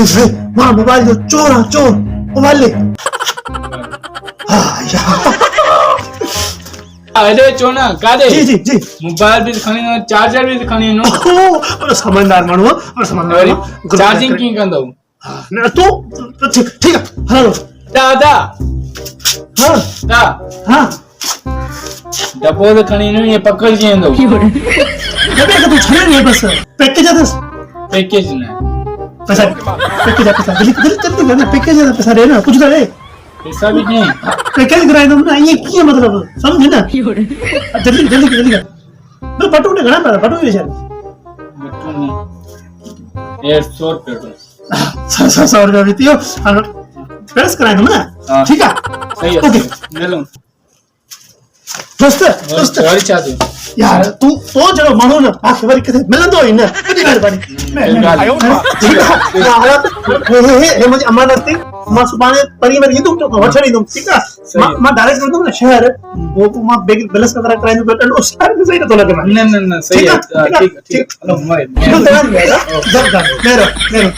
हाय मां मोबाइल जो चोर आ चोर मोबाइल ले हां यार अरे चोना कादे जी जी जी मोबाइल भी खणी न चार्जर भी खणी न और समझदार माण्हू और समझदार चार्जिंग की कंदो ना तो ठीक है हेलो दादा हां दा हां डब्बो तो खणी न ये पकड़ के अंदो डब्बे का तो छड़े नहीं बस पैकेज है दस पैकेज न पैसा पैकेज है पैसा जल्दी जल्दी जल्दी करना पैकेज है पैसा रे ना कुछ तो रे पैसा भी नहीं पैकेज कराए तुम ना ये क्या मतलब समझे ना जल्दी जल्दी जल्दी कर तो बटू ने घना पर बटू भी शायद ये 100 रुपए 100 रुपया भी थियो और प्रेस कराए तुम ना ठीक है सही है ओके ले लो दोस्त दोस्त और चाहते यार तू तो चलो मानो ना आखिर बार किथे मिलन तो इन्हें कितनी मेहरबानी हे मुझे अमानत थी मां सुबाने परी में ये तो वछड़ी तुम ठीक है मां डायरेक्ट कर दूं ना शहर वो तो मां बैलेंस वगैरह कराई दूं बेटा उस शहर में सही तो लगे नहीं नहीं सही है ठीक ठीक हेलो मैं जब मेरा